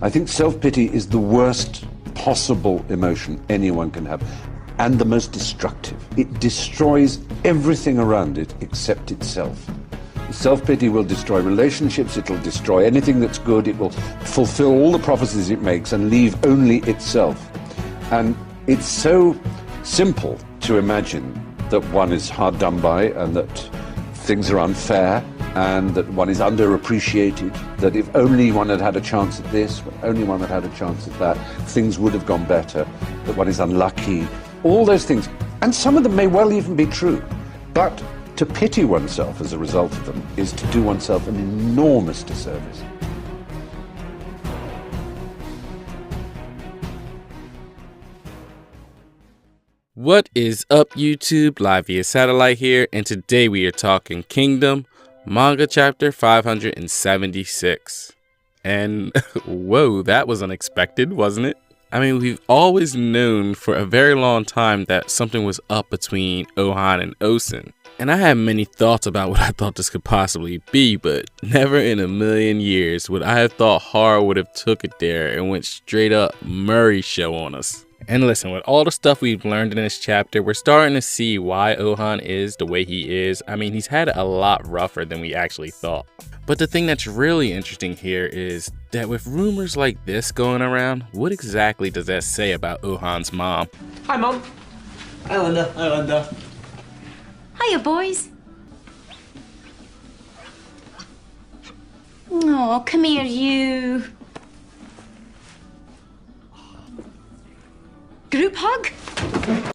I think self-pity is the worst possible emotion anyone can have, and the most destructive. It destroys everything around it except itself. Self-pity will destroy relationships, it'll destroy anything that's good, it will fulfill all the prophecies it makes and leave only itself. And it's so simple to imagine that one is hard done by and that things are unfair and that one is underappreciated, that if only one had had a chance at this, if only one had had a chance at that, things would have gone better, that one is unlucky, all those things. And some of them may well even be true, but to pity oneself as a result of them is to do oneself an enormous disservice. What is up, YouTube? Live via satellite here, and today we are talking Kingdom, Manga chapter 576. And whoa, that was unexpected, wasn't it? I mean, we've always known for a very long time that something was up between Ohan and Ousen. And I had many thoughts about what I thought this could possibly be, but never in a million years would I have thought horror would have took it there and went straight up Murray show on us. And listen, with all the stuff we've learned in this chapter, we're starting to see why Ohan is the way he is. I mean, he's had it a lot rougher than we actually thought. But the thing that's really interesting here is that with rumors like this going around, what exactly does that say about Ohan's mom? Hi, Mom. Hi, Linda. Hi, Linda. Hiya, boys. Oh, come here, you. Group hug?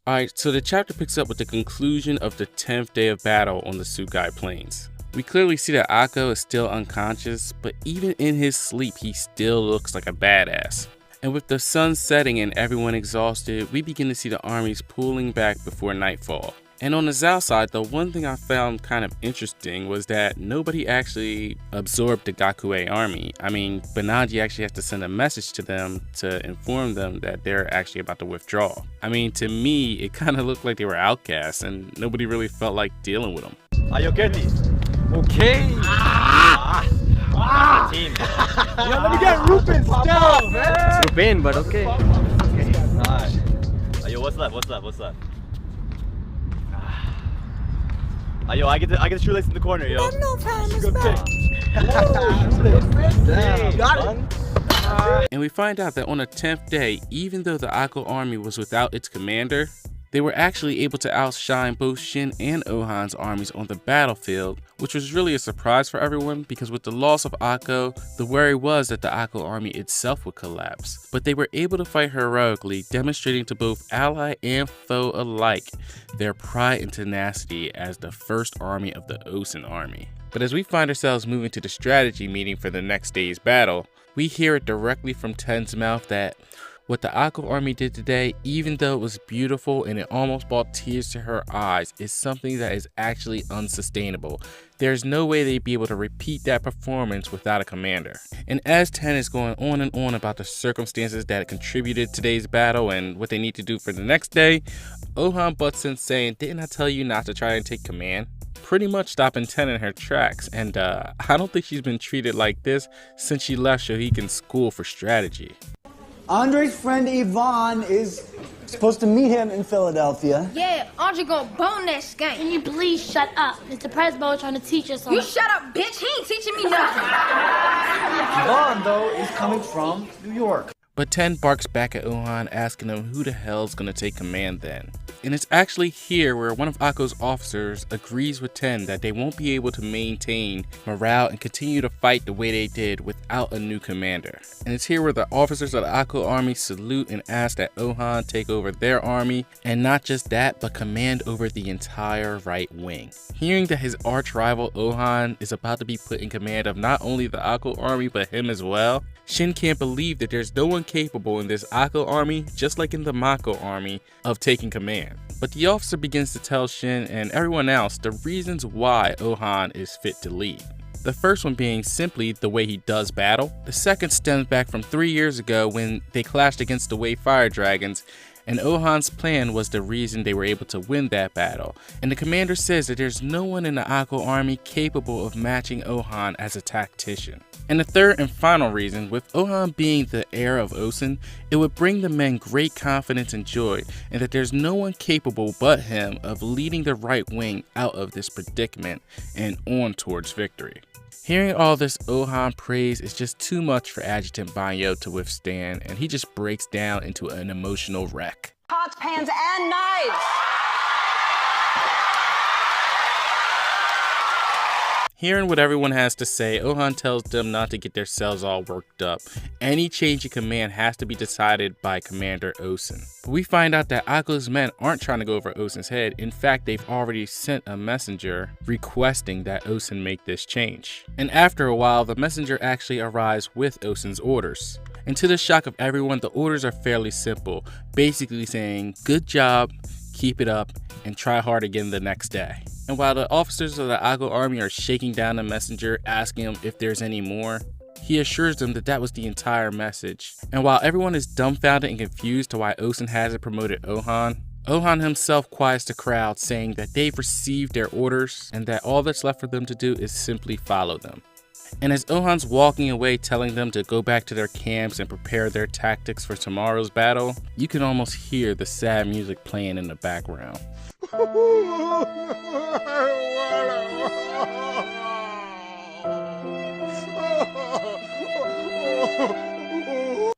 Alright, so the chapter picks up with the conclusion of the 10th day of battle on the Tsukai Plains. We clearly see that Akko is still unconscious, but even in his sleep, he still looks like a badass. And with the sun setting and everyone exhausted, we begin to see the armies pulling back before nightfall. And on the Zhao side, the one thing I found kind of interesting was that nobody actually absorbed the Gakue army. I mean, Banaji actually has to send a message to them to inform them that they're actually about to withdraw. I mean, to me, it kind of looked like they were outcasts and nobody really felt like dealing with them. Are you okay? Okay. Team. Yo, let me get Rupin still, man. Rupin, but okay. Okay. Alright. Yo, what's left? Yo, I get the shoelace in the corner, yo. No time is Good back. Damn, got it. And we find out that on the 10th day, even though the Akko army was without its commander, they were actually able to outshine both Shin and Ohan's armies on the battlefield, which was really a surprise for everyone because with the loss of Akko, the worry was that the Akko army itself would collapse. But they were able to fight heroically, demonstrating to both ally and foe alike their pride and tenacity as the first army of the Ousen'S army. But as we find ourselves moving to the strategy meeting for the next day's battle, we hear it directly from Ten's mouth that what the Akko army did today, even though it was beautiful and it almost brought tears to her eyes, is something that is actually unsustainable. There's no way they'd be able to repeat that performance without a commander. And as Ten is going on and on about the circumstances that contributed to today's battle and what they need to do for the next day, Ohan butts in saying, "Didn't I tell you not to try and take command?" Pretty much stopping Ten in her tracks, and I don't think she's been treated like this since she left Shohikan's school for strategy. Andre's friend Yvonne is supposed to meet him in Philadelphia. Yeah, Andre gonna bone that skank. Can you please shut up? Mr. Presbo trying to teach us something. You shut up, bitch. He ain't teaching me nothing. Yvonne, though, is coming from New York. But Ten barks back at Ohan, asking him who the hell's gonna take command then. And it's actually here where one of Akko's officers agrees with Ten that they won't be able to maintain morale and continue to fight the way they did without a new commander. And it's here where the officers of the Akko army salute and ask that Ohan take over their army, and not just that, but command over the entire right wing. Hearing that his arch rival Ohan is about to be put in command of not only the Akko army but him as well, Shin can't believe that there's no one capable in this Akko army, just like in the Mako army, of taking command. But the officer begins to tell Shin and everyone else the reasons why Ohan is fit to lead. The first one being simply the way he does battle. The second stems back from 3 years ago when they clashed against the Wei Fire Dragons, and Ohan's plan was the reason they were able to win that battle. And the commander says that there's no one in the Akko army capable of matching Ohan as a tactician. And the third and final reason, with Ohan being the heir of Ousen, it would bring the men great confidence and joy, and that there's no one capable but him of leading the right wing out of this predicament and on towards victory. Hearing all this Ohan praise is just too much for Adjutant Banyo to withstand, and he just breaks down into an emotional wreck. Pots, pans, and knives! Hearing what everyone has to say, Ohan tells them not to get themselves all worked up. Any change in command has to be decided by Commander Ousen. But we find out that Akko's men aren't trying to go over Ousen's head. In fact, they've already sent a messenger requesting that Ousen make this change. And after a while, the messenger actually arrives with Ousen's orders. And to the shock of everyone, the orders are fairly simple, basically saying, good job, keep it up, and try hard again the next day. And while the officers of the Akko army are shaking down the messenger, asking him if there's any more, he assures them that that was the entire message. And while everyone is dumbfounded and confused to why Ousen hasn't promoted Ohan, Ohan himself quiets the crowd, saying that they've received their orders and that all that's left for them to do is simply follow them. And as Ohan's walking away telling them to go back to their camps and prepare their tactics for tomorrow's battle, you can almost hear the sad music playing in the background.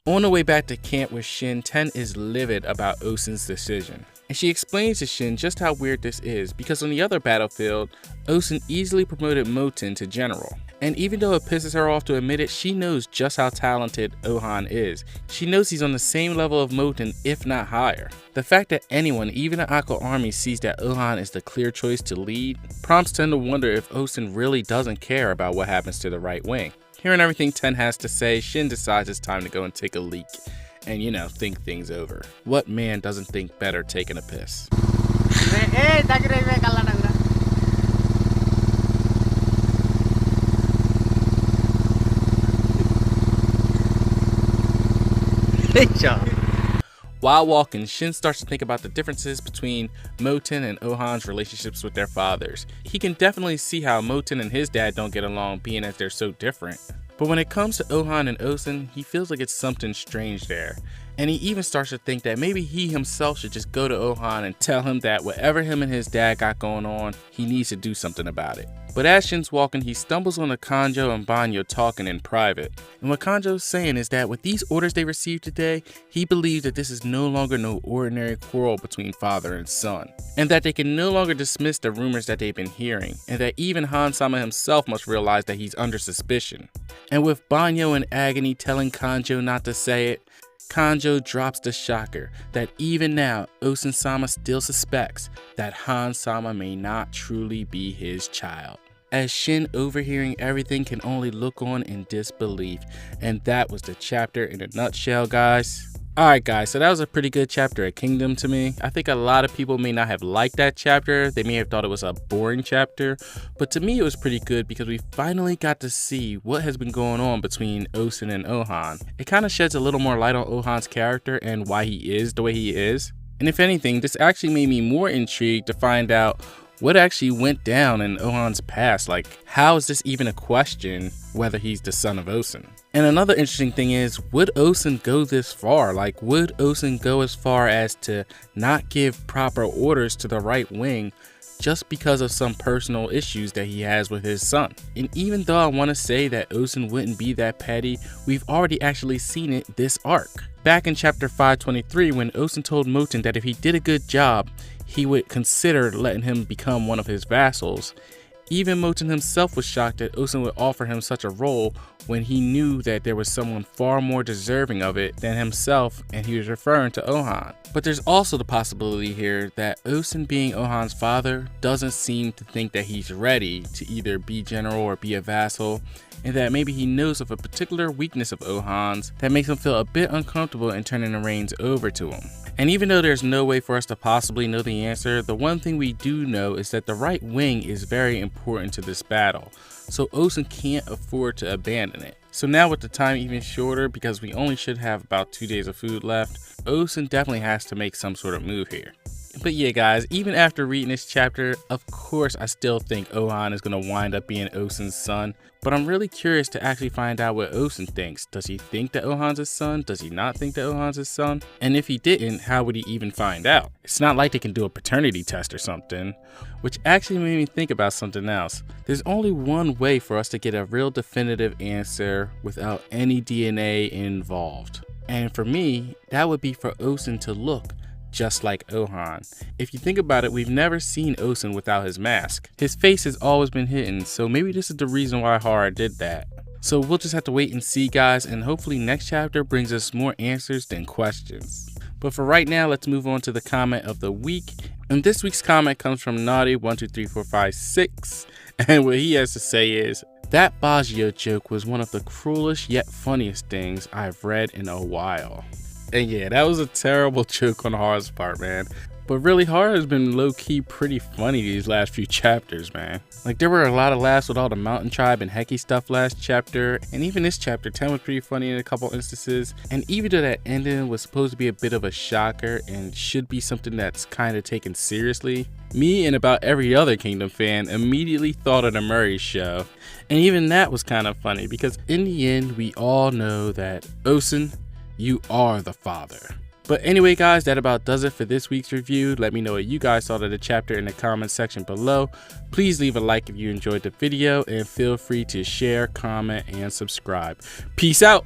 On the way back to camp with Shin, Ten is livid about Ousen's decision. And she explains to Shin just how weird this is, because on the other battlefield, Ousen easily promoted Moten to general. And even though it pisses her off to admit it, she knows just how talented Ohan is. She knows he's on the same level of Moten, if not higher. The fact that anyone, even the Akko army, sees that Ohan is the clear choice to lead, prompts Ten to wonder if Ousen really doesn't care about what happens to the right wing. Hearing everything Ten has to say, Shin decides it's time to go and take a leak. And think things over. What man doesn't think better taking a piss? While walking, Shin starts to think about the differences between Moten and Ohan's relationships with their fathers. He can definitely see how Moten and his dad don't get along, being as they're so different. But when it comes to Ohan and Ousen, he feels like it's something strange there. And he even starts to think that maybe he himself should just go to Ohan and tell him that whatever him and his dad got going on, he needs to do something about it. But as Shin's walking, he stumbles on Kanjo and Banyo talking in private. And what Kanjo's saying is that with these orders they received today, he believes that this is no longer no ordinary quarrel between father and son. And that they can no longer dismiss the rumors that they've been hearing. And that even Han-sama himself must realize that he's under suspicion. And with Banyo in agony telling Kanjo not to say it, Kanjo drops the shocker that even now Ousen-sama still suspects that Han-sama may not truly be his child. As Shin, overhearing everything, can only look on in disbelief. And that was the chapter in a nutshell, guys. Alright guys, so that was a pretty good chapter of Kingdom to me. I think a lot of people may not have liked that chapter. They may have thought it was a boring chapter. But to me it was pretty good because we finally got to see what has been going on between Ousen and Ohan. It kind of sheds a little more light on Ohan's character and why he is the way he is. And if anything, this actually made me more intrigued to find out what actually went down in Ohan's past. Like, how is this even a question whether he's the son of Ousen? And another interesting thing is, would Ousen go this far? Like, would Ousen go as far as to not give proper orders to the right wing just because of some personal issues that he has with his son? And even though I want to say that Ousen wouldn't be that petty, we've already actually seen it this arc. Back in chapter 523, when Ousen told Moten that if he did a good job, he would consider letting him become one of his vassals. Even Moten himself was shocked that Ousen would offer him such a role when he knew that there was someone far more deserving of it than himself, and he was referring to Ohan. But there's also the possibility here that Ousen, being Ohan's father, doesn't seem to think that he's ready to either be general or be a vassal, and that maybe he knows of a particular weakness of Ohan's that makes him feel a bit uncomfortable in turning the reins over to him. And even though there's no way for us to possibly know the answer, the one thing we do know is that the right wing is very important to this battle, so Ousen can't afford to abandon it. So now with the time even shorter, because we only should have about 2 days of food left, Ousen definitely has to make some sort of move here. But yeah guys, even after reading this chapter, of course I still think Ousen is going to wind up being Ousen's son. But I'm really curious to actually find out what Ousen thinks. Does he think that Ousen's his son? Does he not think that Ousen's his son? And if he didn't, how would he even find out? It's not like they can do a paternity test or something. Which actually made me think about something else. There's only one way for us to get a real definitive answer without any DNA involved. And for me, that would be for Ousen to look just like Ousen. If you think about it, we've never seen Ousen without his mask. His face has always been hidden, so maybe this is the reason why Horror did that. So we'll just have to wait and see guys, and hopefully next chapter brings us more answers than questions. But for right now, let's move on to the comment of the week. And this week's comment comes from Naughty123456, and what he has to say is, "That Baggio joke was one of the cruelest yet funniest things I've read in a while." And yeah, that was a terrible joke on Horror's part, man. But really, Horror has been low-key pretty funny these last few chapters, man. Like, there were a lot of laughs with all the Mountain Tribe and Heki stuff last chapter, and even this chapter 10 was pretty funny in a couple instances. And even though that ending was supposed to be a bit of a shocker and should be something that's kind of taken seriously, me and about every other Kingdom fan immediately thought of the Murray Show. And even that was kind of funny, because in the end, we all know that Ousen, you are the father. But anyway guys, that about does it for this week's review. Let me know what you guys thought of the chapter in the comments section below. Please leave a like if you enjoyed the video, and feel free to share, comment, and subscribe. Peace out.